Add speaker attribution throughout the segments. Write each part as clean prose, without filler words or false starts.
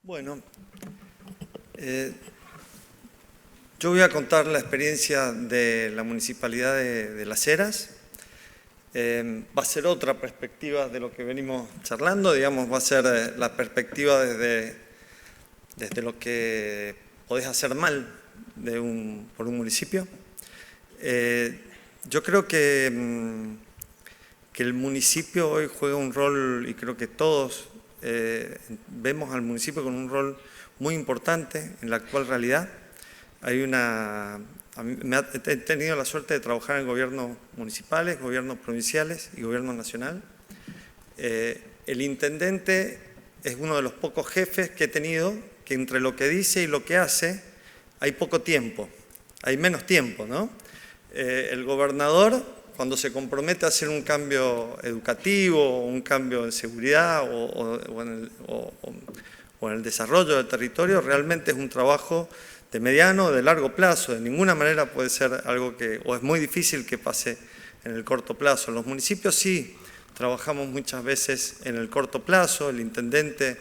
Speaker 1: Bueno, yo voy a contar la experiencia de la Municipalidad de Las Heras. Va a ser otra perspectiva de lo que venimos charlando, digamos, va a ser la perspectiva desde lo que podés hacer mal por un municipio. Yo creo que el municipio hoy juega un rol, y creo que todos vemos al municipio con un rol muy importante en la actual realidad. He tenido la suerte de trabajar en gobiernos municipales, gobiernos provinciales y gobierno nacional. El intendente es uno de los pocos jefes que he tenido que entre lo que dice y lo que hace hay poco tiempo, hay menos tiempo, ¿no? El gobernador, cuando se compromete a hacer un cambio educativo, un cambio en seguridad o en el desarrollo del territorio, realmente es un trabajo de mediano o de largo plazo. De ninguna manera puede ser algo o es muy difícil que pase en el corto plazo. En los municipios sí trabajamos muchas veces en el corto plazo. El intendente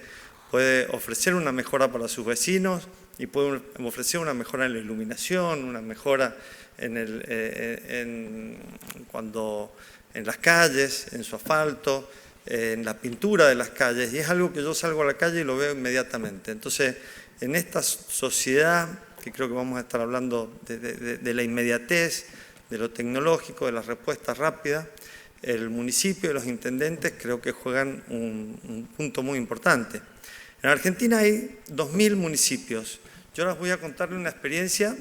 Speaker 1: puede ofrecer una mejora para sus vecinos y puede ofrecer una mejora en la iluminación, una mejora en las calles, en su asfalto, en la pintura de las calles, y es algo que yo salgo a la calle y lo veo inmediatamente. Entonces, en esta sociedad, que creo que vamos a estar hablando de la inmediatez, de lo tecnológico, de las respuestas rápidas, el municipio y los intendentes creo que juegan un punto muy importante. En Argentina hay 2.000 municipios. Yo ahora voy a contarle una experiencia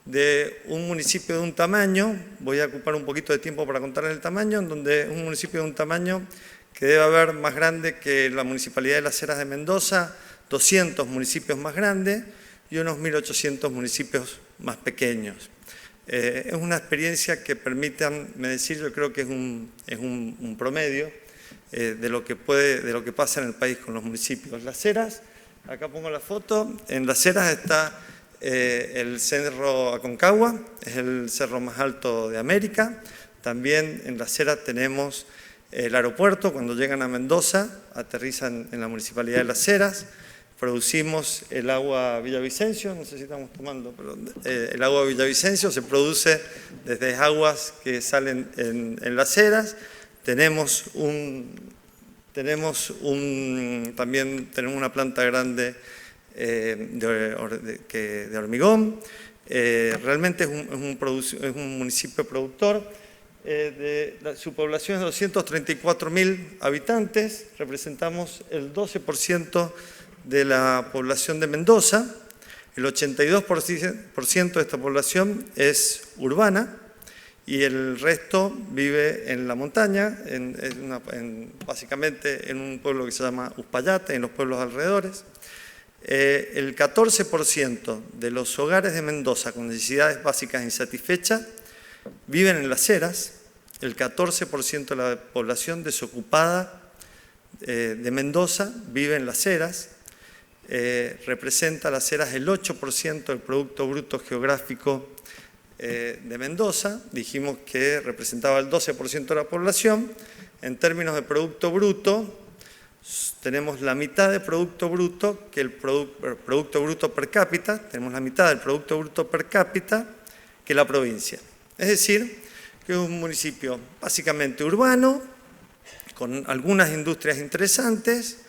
Speaker 1: de un municipio de un tamaño, voy a ocupar un poquito de tiempo para contarles el tamaño, en donde un municipio de un tamaño que debe haber más grande que la Municipalidad de Las Heras de Mendoza, 200 municipios más grandes y unos 1.800 municipios más pequeños. Es una experiencia que permítanme decir, yo creo que es un promedio de lo que pasa en el país con los municipios. Las Heras, acá pongo la foto, en Las Heras está el Cerro Aconcagua, es el cerro más alto de América. También en Las Heras tenemos el aeropuerto. Cuando llegan a Mendoza, aterrizan en la Municipalidad de Las Heras. Producimos el agua Villavicencio, no sé si estamos tomando, pero el agua Villavicencio se produce desde aguas que salen en Las Heras. También tenemos una planta grande de hormigón. Realmente es un municipio productor. Su población es de 234.000 habitantes, representamos el 12% de la población de Mendoza. El 82% de esta población es urbana y el resto vive en la montaña, básicamente en un pueblo que se llama Uspallate, en los pueblos alrededores. El 14% de los hogares de Mendoza con necesidades básicas insatisfechas viven en Las Heras. El 14% de la población desocupada de Mendoza vive en Las Heras. Representa Las Heras el 8% del Producto Bruto Geográfico de Mendoza. Dijimos que representaba el 12% de la población. En términos de Producto Bruto, tenemos la mitad de Producto Bruto que el Producto Bruto per cápita, tenemos la mitad del Producto Bruto per cápita que la provincia. Es decir, que es un municipio básicamente urbano, con algunas industrias interesantes,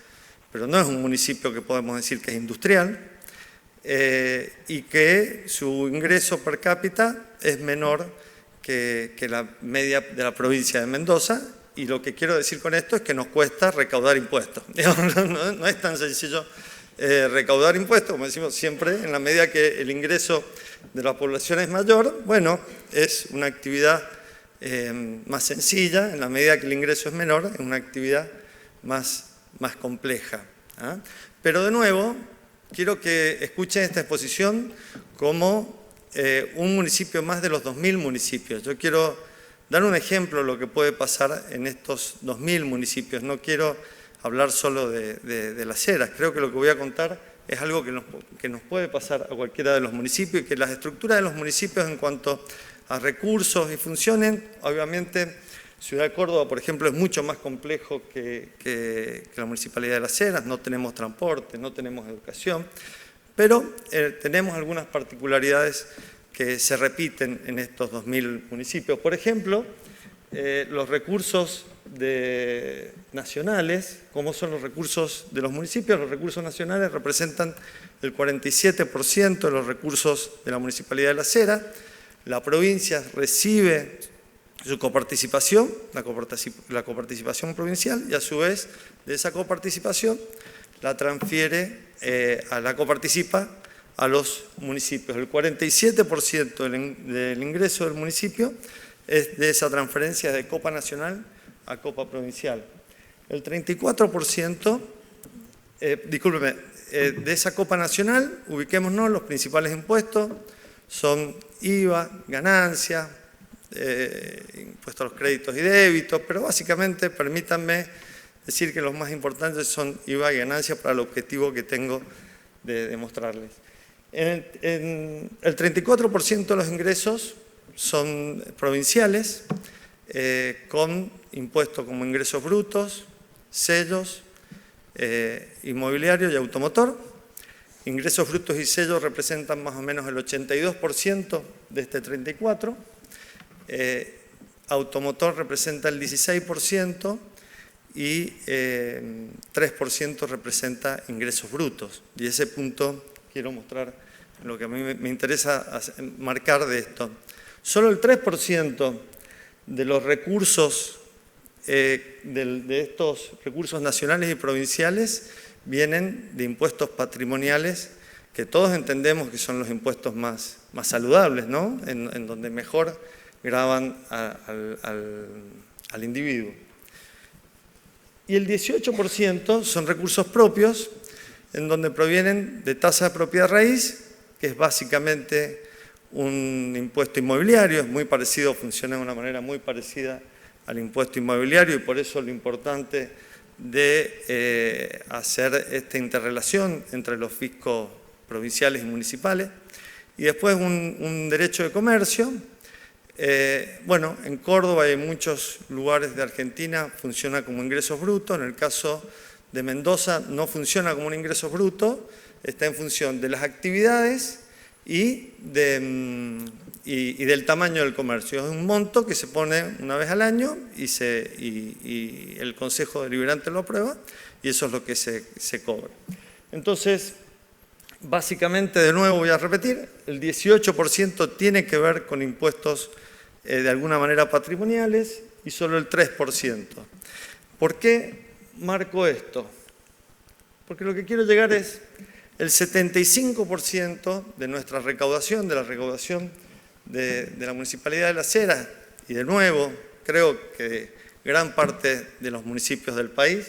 Speaker 1: pero no es un municipio que podemos decir que es industrial, y que su ingreso per cápita es menor que la media de la provincia de Mendoza. Y lo que quiero decir con esto es que nos cuesta recaudar impuestos. No es tan sencillo recaudar impuestos, como decimos siempre, en la medida que el ingreso de la población es mayor, bueno, es una actividad más sencilla, en la medida que el ingreso es menor, es una actividad más compleja. Pero de nuevo, quiero que escuchen esta exposición como un municipio más de los 2.000 municipios. Yo quiero dar un ejemplo de lo que puede pasar en estos 2.000 municipios. No quiero hablar solo de Las Heras. Creo que lo que voy a contar es algo que nos puede pasar a cualquiera de los municipios y que las estructuras de los municipios en cuanto a recursos y funciones, obviamente Ciudad de Córdoba, por ejemplo, es mucho más complejo que la Municipalidad de Las Heras, no tenemos transporte, no tenemos educación, pero tenemos algunas particularidades que se repiten en estos 2.000 municipios. Por ejemplo, los recursos nacionales, como son los recursos de los municipios. Los recursos nacionales representan el 47% de los recursos de la Municipalidad de Las Heras. La provincia recibe su coparticipación, la coparticipación provincial, y a su vez de esa coparticipación la transfiere, la coparticipa a los municipios. El 47% del ingreso del municipio es de esa transferencia de copa nacional a copa provincial. El 34%, de esa copa nacional, ubiquémonos, los principales impuestos son IVA, ganancia, impuesto a los créditos y débitos, pero básicamente permítanme decir que los más importantes son IVA y ganancia para el objetivo que tengo de demostrarles. El 34% de los ingresos son provinciales, con impuestos como ingresos brutos, sellos, inmobiliario y automotor. Ingresos brutos y sellos representan más o menos el 82% de este 34%. Automotor representa el 16% y 3% representa ingresos brutos. Y ese punto quiero mostrar lo que a mí me interesa marcar de esto. Solo el 3% de los recursos, de estos recursos nacionales y provinciales, vienen de impuestos patrimoniales, que todos entendemos que son los impuestos más saludables, ¿no? En donde mejor gravan al individuo. Y el 18% son recursos propios, en donde provienen de tasa de propiedad raíz, que es básicamente un impuesto inmobiliario, es muy parecido, funciona de una manera muy parecida al impuesto inmobiliario, y por eso lo importante de hacer esta interrelación entre los fiscos provinciales y municipales. Y después un derecho de comercio. Bueno, en Córdoba y en muchos lugares de Argentina funciona como ingresos brutos. En el caso de Mendoza no funciona como un ingreso bruto, está en función de las actividades y del tamaño del comercio. Es un monto que se pone una vez al año y el Consejo Deliberante lo aprueba, y eso es lo que se cobra. Entonces, básicamente, de nuevo voy a repetir, el 18% tiene que ver con impuestos de alguna manera patrimoniales y solo el 3%. ¿Por qué marco esto? Porque lo que quiero llegar es el 75% de nuestra recaudación, de la recaudación de la Municipalidad de Las Heras, y de nuevo creo que gran parte de los municipios del país,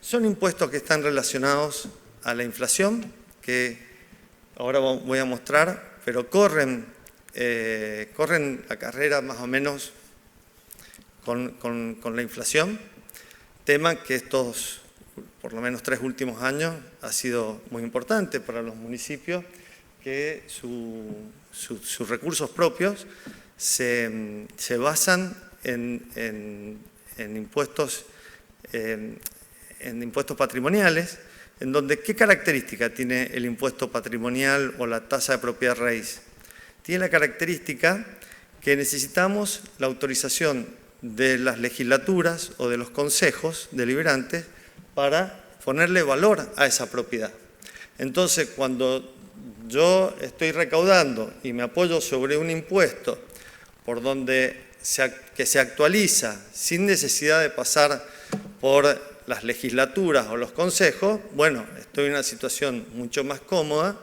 Speaker 1: son impuestos que están relacionados a la inflación, que ahora voy a mostrar, pero corren la carrera más o menos con la inflación, tema que estos, por lo menos 3 últimos años, ha sido muy importante para los municipios, que sus recursos propios se basan en impuestos patrimoniales, en donde, ¿qué característica tiene el impuesto patrimonial o la tasa de propiedad raíz? Tiene la característica que necesitamos la autorización de las legislaturas o de los consejos deliberantes para ponerle valor a esa propiedad. Entonces, cuando yo estoy recaudando y me apoyo sobre un impuesto por donde que se actualiza sin necesidad de pasar por las legislaturas o los consejos, bueno, estoy en una situación mucho más cómoda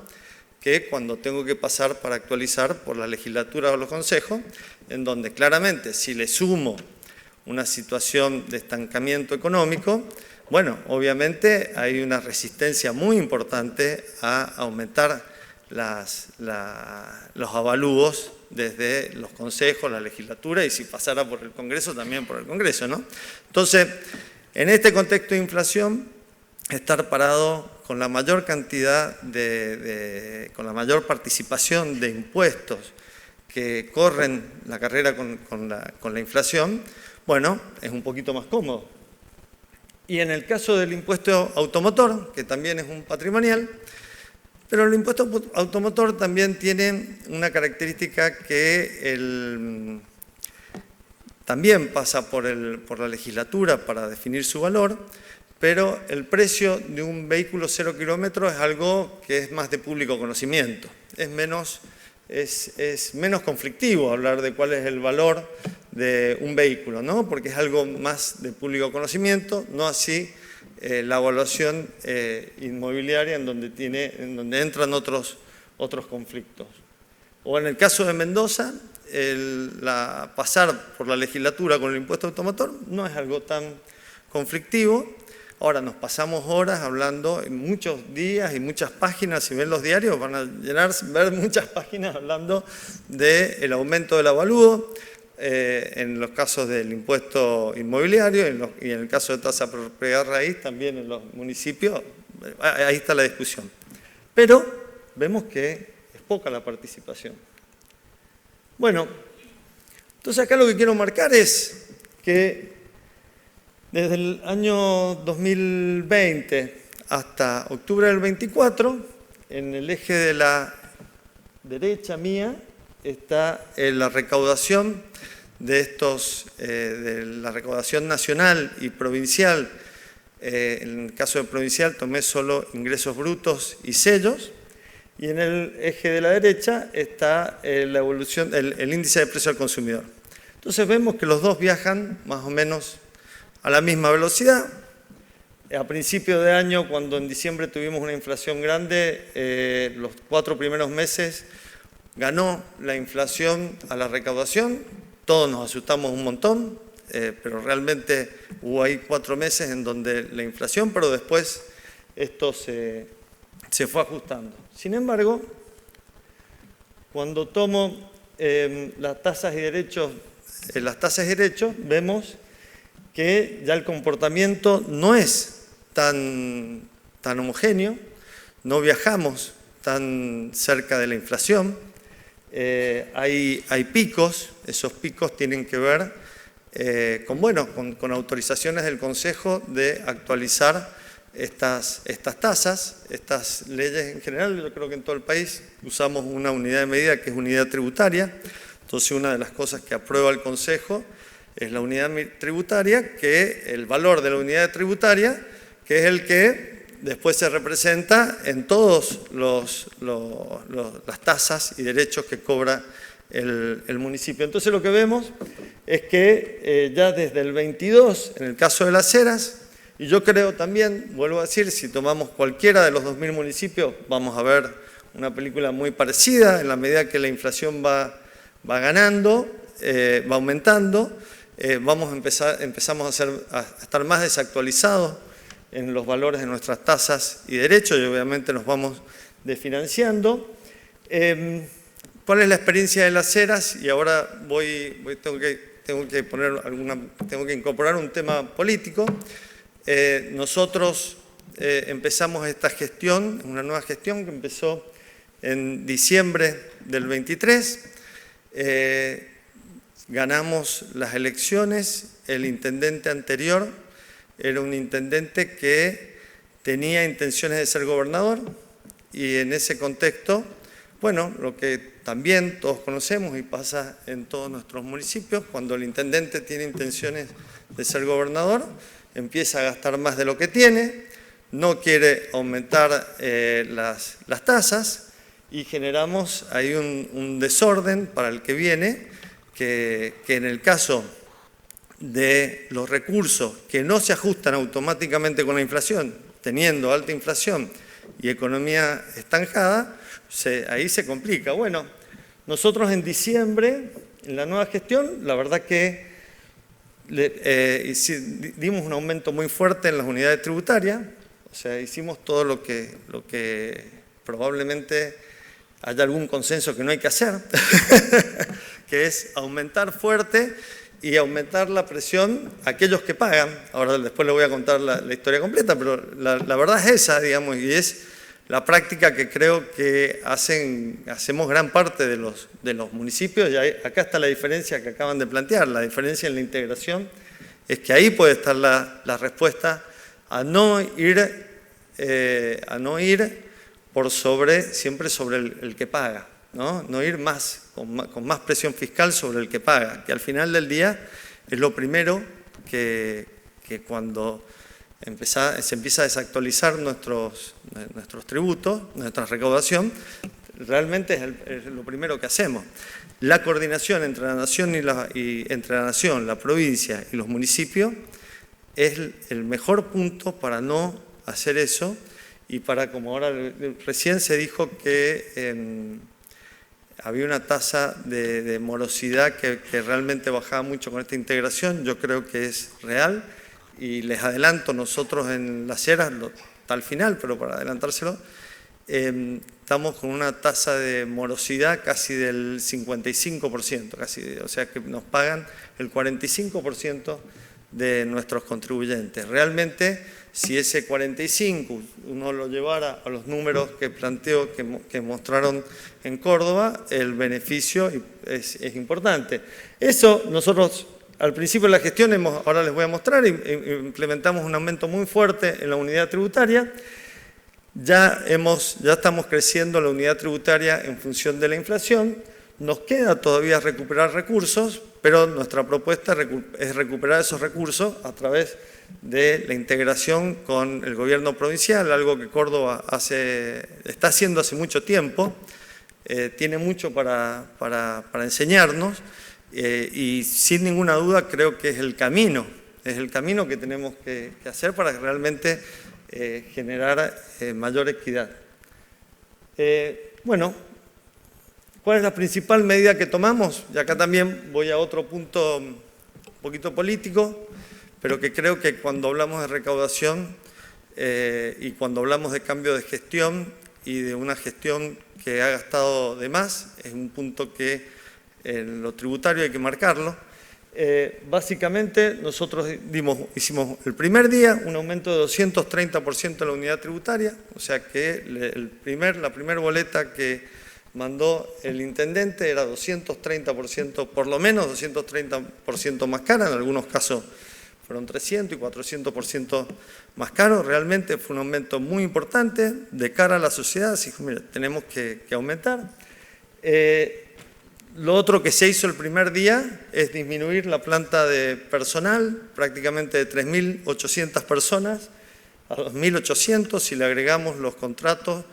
Speaker 1: que cuando tengo que pasar para actualizar por la legislatura o los consejos, en donde claramente si le sumo una situación de estancamiento económico, bueno, obviamente hay una resistencia muy importante a aumentar los avalúos desde los consejos, la legislatura, y si pasara por el Congreso, también por el Congreso, ¿no? Entonces, en este contexto de inflación, estar parado con la mayor cantidad con la mayor participación de impuestos que corren la carrera con la inflación, bueno, es un poquito más cómodo. Y en el caso del impuesto automotor, que también es un patrimonial, pero el impuesto automotor también tiene una característica que también pasa por la legislatura para definir su valor, pero el precio de un vehículo 0 kilómetros es algo que es más de público conocimiento. Es menos conflictivo hablar de cuál es el valor de un vehículo, ¿no? Porque es algo más de público conocimiento, no así la evaluación inmobiliaria en donde entran otros conflictos. O en el caso de Mendoza, pasar por la legislatura con el impuesto automotor no es algo tan conflictivo. Ahora nos pasamos horas hablando, muchos días y muchas páginas, si ven los diarios van a ver muchas páginas hablando del aumento del avalúo, en los casos del impuesto inmobiliario y en el caso de tasa de propiedad raíz también en los municipios, ahí está la discusión. Pero vemos que es poca la participación. Bueno, entonces acá lo que quiero marcar es que desde el año 2020 hasta octubre del 24, en el eje de la derecha mía está la recaudación de la recaudación nacional y provincial. En el caso de provincial tomé solo ingresos brutos y sellos. Y en el eje de la derecha está la evolución, el índice de precio al consumidor. Entonces vemos que los dos viajan más o menos a la misma velocidad. A principio de año, cuando en diciembre tuvimos una inflación grande, los 4 primeros meses ganó la inflación a la recaudación. Todos nos asustamos un montón, pero realmente hubo ahí 4 meses en donde la inflación, pero después esto se fue ajustando. Sin embargo, cuando tomo las tasas y derechos, vemos que ya el comportamiento no es tan homogéneo, no viajamos tan cerca de la inflación, hay picos, esos picos tienen que ver con autorizaciones del Consejo de actualizar estas tasas, estas leyes en general. Yo creo que en todo el país usamos una unidad de medida que es unidad tributaria. Entonces, una de las cosas que aprueba el Consejo es la unidad tributaria, que el valor de la unidad tributaria, que es el que después se representa en todas las tasas y derechos que cobra el municipio. Entonces, lo que vemos es que ya desde el 22, en el caso de Las Heras, y yo creo también, vuelvo a decir, si tomamos cualquiera de los 2.000 municipios, vamos a ver una película muy parecida, en la medida que la inflación va ganando, va aumentando, empezamos a estar más desactualizados en los valores de nuestras tasas y derechos, y obviamente nos vamos desfinanciando. ¿Cuál es la experiencia de Las Heras? Y ahora tengo que incorporar un tema político. Nosotros empezamos esta gestión, una nueva gestión que empezó en diciembre del 23. Ganamos las elecciones. El intendente anterior era un intendente que tenía intenciones de ser gobernador, y en ese contexto, bueno, lo que también todos conocemos y pasa en todos nuestros municipios, cuando el intendente tiene intenciones de ser gobernador, empieza a gastar más de lo que tiene, no quiere aumentar las tasas, y generamos ahí un desorden para el que viene, que en el caso de los recursos que no se ajustan automáticamente con la inflación, teniendo alta inflación y economía estancada, ahí se complica. Bueno, nosotros en diciembre, en la nueva gestión, la verdad que dimos un aumento muy fuerte en las unidades tributarias, o sea, hicimos todo lo que probablemente haya algún consenso que no hay que hacer, que es aumentar fuerte y aumentar la presión a aquellos que pagan. Ahora después les voy a contar la historia completa, pero la verdad es esa, digamos, y es la práctica que creo que hacemos gran parte de los municipios, y acá está la diferencia que acaban de plantear, la diferencia en la integración, es que ahí puede estar la respuesta a no ir siempre sobre el que paga, no ir con más presión fiscal sobre el que paga, que al final del día es lo primero que cuando se empieza a desactualizar nuestros tributos, nuestra recaudación, realmente es lo primero que hacemos. La coordinación entre la nación, la provincia y los municipios es el mejor punto para no hacer eso y para, como ahora recién se dijo que había una tasa de morosidad que realmente bajaba mucho con esta integración, yo creo que es real. Y les adelanto, nosotros en Las Heras, está al final, pero para adelantárselo, estamos con una tasa de morosidad casi del 55%, o sea que nos pagan el 45% de nuestros contribuyentes. Realmente, si ese 45% uno lo llevara a los números que planteo, que mostraron en Córdoba, el beneficio es importante. Eso nosotros... Al principio de la gestión, ahora les voy a mostrar, implementamos un aumento muy fuerte en la unidad tributaria. Ya estamos creciendo la unidad tributaria en función de la inflación. Nos queda todavía recuperar recursos, pero nuestra propuesta es recuperar esos recursos a través de la integración con el gobierno provincial, algo que Córdoba está haciendo hace mucho tiempo, tiene mucho para enseñarnos. Y sin ninguna duda creo que es el camino que tenemos que hacer para realmente generar mayor equidad. Bueno, ¿cuál es la principal medida que tomamos? Y acá también voy a otro punto un poquito político, pero que creo que cuando hablamos de recaudación y cuando hablamos de cambio de gestión y de una gestión que ha gastado de más, es un punto que en lo tributario hay que marcarlo. Básicamente nosotros hicimos el primer día un aumento de 230% de la unidad tributaria, o sea que la primera boleta que mandó el intendente era 230%, por lo menos 230% más cara, en algunos casos fueron 300 y 400% más caro. Realmente fue un aumento muy importante de cara a la sociedad, así que mira, tenemos que aumentar. Lo otro que se hizo el primer día es disminuir la planta de personal, prácticamente de 3.800 personas a 2.800. Si le agregamos los contratos,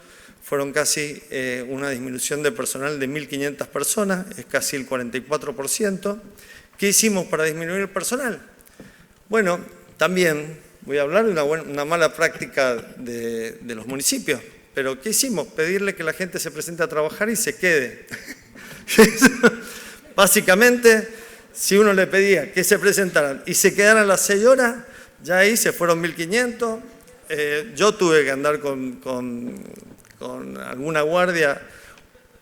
Speaker 1: fueron casi una disminución de personal de 1.500 personas, es casi el 44%. ¿Qué hicimos para disminuir el personal? Bueno, también voy a hablar de una mala práctica de los municipios, pero ¿qué hicimos? Pedirle que la gente se presente a trabajar y se quede. Básicamente, si uno le pedía que se presentaran y se quedaran las 6 horas, ya ahí se fueron 1.500. Yo tuve que andar con alguna guardia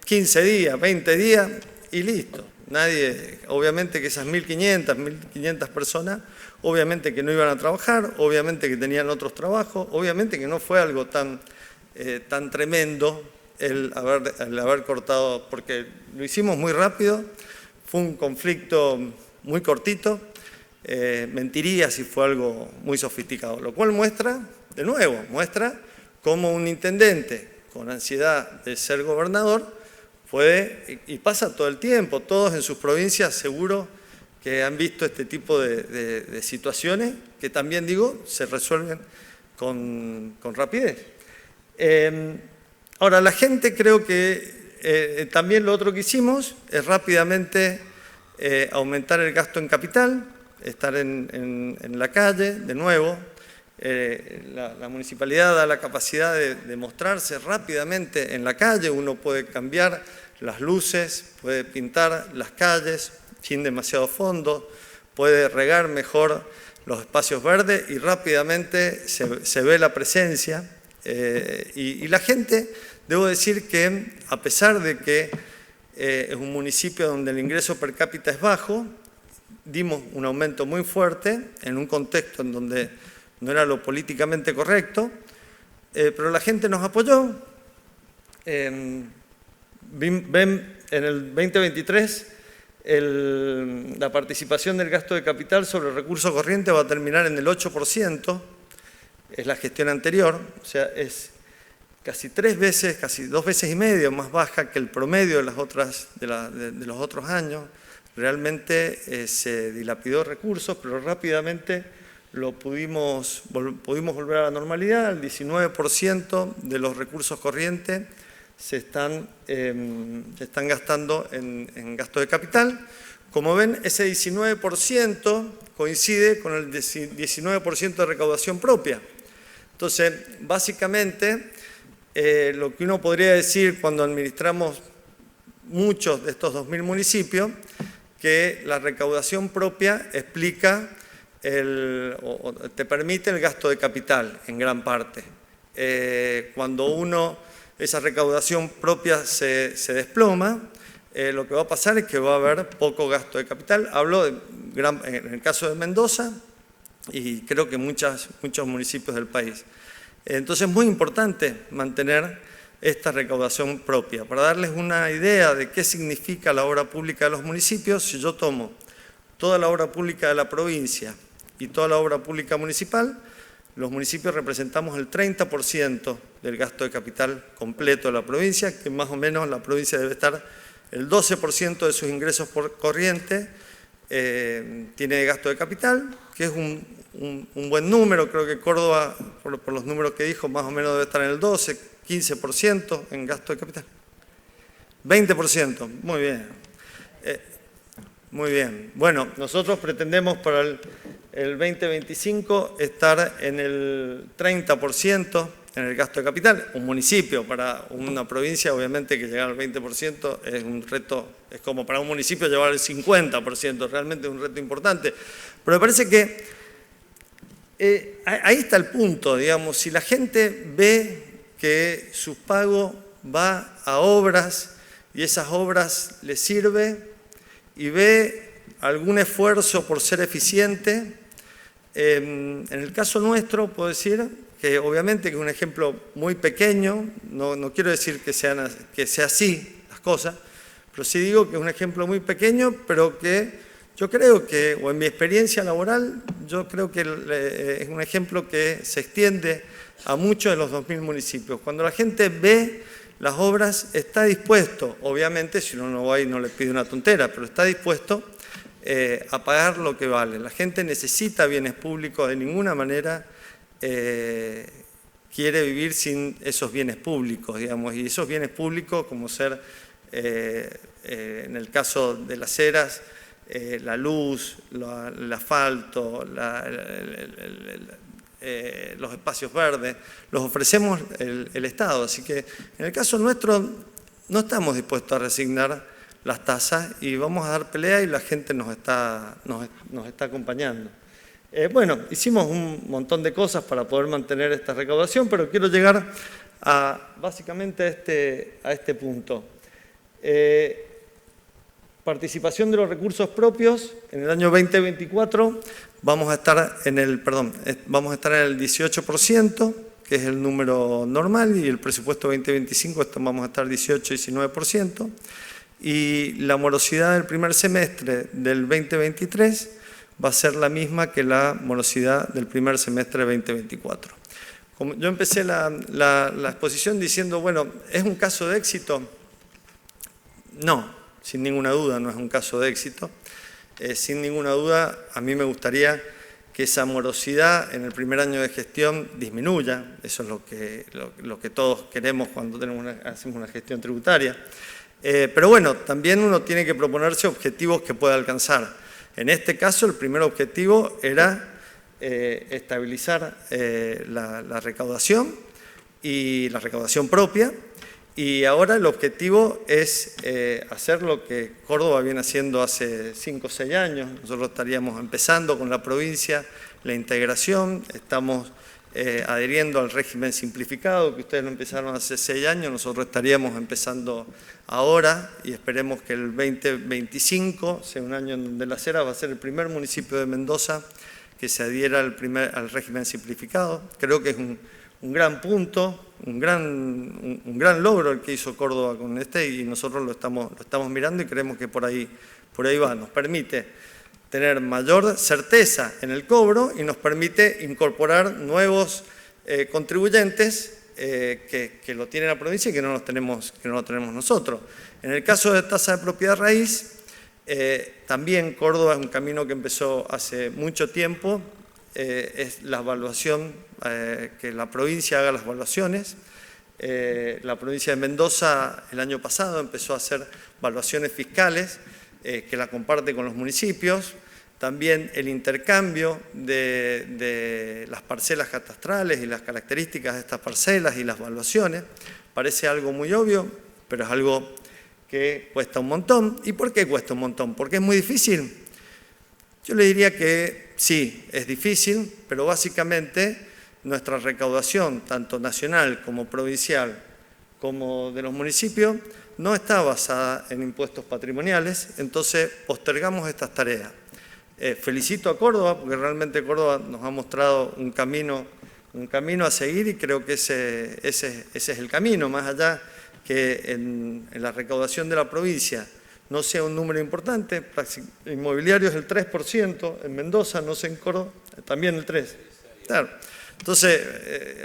Speaker 1: 15 días, 20 días y listo. Obviamente que esas 1.500 personas, obviamente que no iban a trabajar, obviamente que tenían otros trabajos, obviamente que no fue algo tan tremendo el haber cortado, porque lo hicimos muy rápido, fue un conflicto muy cortito, mentiría si fue algo muy sofisticado, lo cual muestra cómo un intendente con ansiedad de ser gobernador puede, y pasa todo el tiempo, todos en sus provincias seguro que han visto este tipo de situaciones que también, digo, se resuelven con rapidez. Ahora, la gente creo que también lo otro que hicimos es rápidamente aumentar el gasto en capital, estar en la calle, de nuevo. La municipalidad da la capacidad de mostrarse rápidamente en la calle, uno puede cambiar las luces, puede pintar las calles sin demasiado fondo, puede regar mejor los espacios verdes y rápidamente se ve la presencia. Y la gente, debo decir que a pesar de que es un municipio donde el ingreso per cápita es bajo, dimos un aumento muy fuerte en un contexto en donde no era lo políticamente correcto, pero la gente nos apoyó, ven en el 2023 la participación del gasto de capital sobre el recurso corriente va a terminar en el 8%, es la gestión anterior, o sea, es casi 3 veces, casi 2 veces y medio más baja que el promedio de los otros años. Realmente se dilapidó recursos, pero rápidamente pudimos volver a la normalidad. El 19% de los recursos corrientes se están gastando en gasto de capital. Como ven, ese 19% coincide con el 19% de recaudación propia. Entonces, básicamente, lo que uno podría decir cuando administramos muchos de estos 2.000 municipios, que la recaudación propia explica o te permite el gasto de capital en gran parte. Cuando esa recaudación propia se desploma, lo que va a pasar es que va a haber poco gasto de capital. Hablo en el caso de Mendoza y creo que muchos municipios del país. Entonces es muy importante mantener esta recaudación propia. Para darles una idea de qué significa la obra pública de los municipios, si yo tomo toda la obra pública de la provincia y toda la obra pública municipal, los municipios representamos el 30% del gasto de capital completo de la provincia, que más o menos la provincia debe estar el 12% de sus ingresos por corriente tiene gasto de capital, que es un buen número. Creo que Córdoba, por los números que dijo, más o menos debe estar en el 12%, 15% en gasto de capital. 20%, muy bien. Muy bien. Bueno, nosotros pretendemos para el 2025 estar en el 30% en el gasto de capital. Un municipio, para una provincia, obviamente que llegar al 20% es un reto, es como para un municipio llevar el 50%, realmente es un reto importante. Pero me parece que ahí está el punto, digamos, si la gente ve que su pago va a obras y esas obras le sirve y ve algún esfuerzo por ser eficiente. En el caso nuestro puedo decir que obviamente que es un ejemplo muy pequeño, no quiero decir que sea así las cosas, pero sí digo que es un ejemplo muy pequeño, pero que yo creo que, o en mi experiencia laboral, yo creo que es un ejemplo que se extiende a muchos de los 2.000 municipios. Cuando la gente ve las obras, está dispuesto, obviamente, si uno no va y no le pide una tontera, pero está dispuesto a pagar lo que vale. La gente necesita bienes públicos, de ninguna manera quiere vivir sin esos bienes públicos, digamos, y esos bienes públicos como ser, en el caso de las eras, la luz, el asfalto, los espacios verdes, los ofrecemos el Estado. Así que en el caso nuestro no estamos dispuestos a resignar las tasas y vamos a dar pelea y la gente nos está acompañando. Bueno, hicimos un montón de cosas para poder mantener esta recaudación, pero quiero llegar básicamente a este punto. Participación de los recursos propios, en el año 2024 vamos a estar en el 18%, que es el número normal, y el presupuesto 2025 vamos a estar 18-19%, y la morosidad del primer semestre del 2023 va a ser la misma que la morosidad del primer semestre del 2024. Como yo empecé la exposición diciendo, bueno, ¿es un caso de éxito? No. Sin ninguna duda no es un caso de éxito. Sin ninguna duda, a mí me gustaría que esa morosidad en el primer año de gestión disminuya. Eso es lo que todos queremos cuando hacemos una gestión tributaria. Pero bueno, también uno tiene que proponerse objetivos que pueda alcanzar. En este caso, el primer objetivo era estabilizar la recaudación y la recaudación propia. Y ahora el objetivo es hacer lo que Córdoba viene haciendo hace 5 o 6 años. Nosotros estaríamos empezando con la provincia, la integración, estamos adheriendo al régimen simplificado, que ustedes lo empezaron hace 6 años, nosotros estaríamos empezando ahora y esperemos que el 2025 sea un año en donde Las Heras va a ser el primer municipio de Mendoza que se adhiera al régimen simplificado. Creo que es un gran punto, un gran logro el que hizo Córdoba con y nosotros lo estamos mirando y creemos que por ahí va. Nos permite tener mayor certeza en el cobro y nos permite incorporar nuevos contribuyentes que lo tiene la provincia y que no lo tenemos nosotros. En el caso de tasa de propiedad raíz, también Córdoba es un camino que empezó hace mucho tiempo, es la evaluación, que la provincia haga las evaluaciones. La provincia de Mendoza el año pasado empezó a hacer evaluaciones fiscales que la comparte con los municipios. También el intercambio de las parcelas catastrales y las características de estas parcelas y las evaluaciones. Parece algo muy obvio, pero es algo que cuesta un montón. ¿Y por qué cuesta un montón? ¿Porque es muy difícil? Yo le diría que sí, es difícil, pero básicamente nuestra recaudación, tanto nacional como provincial, como de los municipios, no está basada en impuestos patrimoniales, entonces postergamos estas tareas. Felicito a Córdoba, porque realmente Córdoba nos ha mostrado un camino a seguir y creo que ese es el camino, más allá que en la recaudación de la provincia no sea un número importante, el inmobiliario es el 3%, en Mendoza, no sé en Córdoba, también el 3%. Claro. Entonces,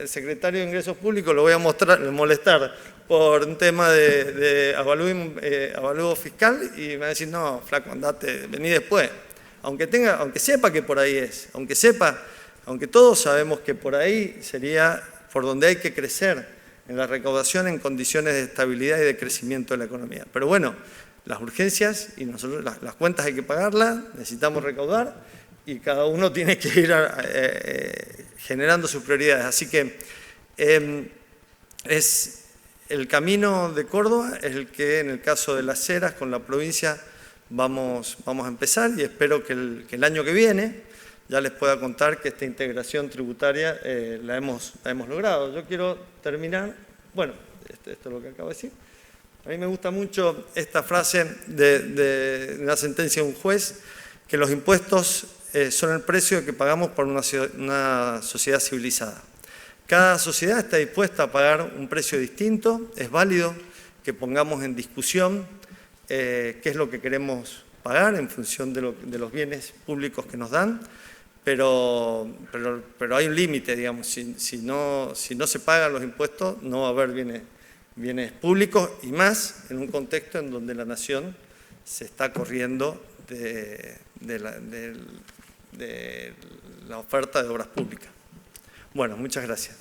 Speaker 1: el secretario de Ingresos Públicos lo voy a molestar por un tema de avalúo fiscal y me va a decir, no, flaco, andate, vení después. Aunque sepa que por ahí es, aunque todos sabemos que por ahí sería por donde hay que crecer en la recaudación en condiciones de estabilidad y de crecimiento de la economía. Pero bueno, las urgencias y nosotros las cuentas hay que pagarlas, necesitamos recaudar y cada uno tiene que ir generando sus prioridades. Así que es el camino de Córdoba, es el que en el caso de Las Heras con la provincia vamos a empezar y espero que el año que viene ya les pueda contar que esta integración tributaria la hemos logrado. Yo quiero terminar, bueno, esto es lo que acabo de decir. A mí me gusta mucho esta frase de una sentencia de un juez, que los impuestos son el precio que pagamos por una sociedad civilizada. Cada sociedad está dispuesta a pagar un precio distinto, es válido que pongamos en discusión qué es lo que queremos pagar en función de los bienes públicos que nos dan, pero hay un límite, digamos, si no se pagan los impuestos no va a haber bienes públicos y más en un contexto en donde la nación se está corriendo de la oferta de obras públicas. Bueno, muchas gracias.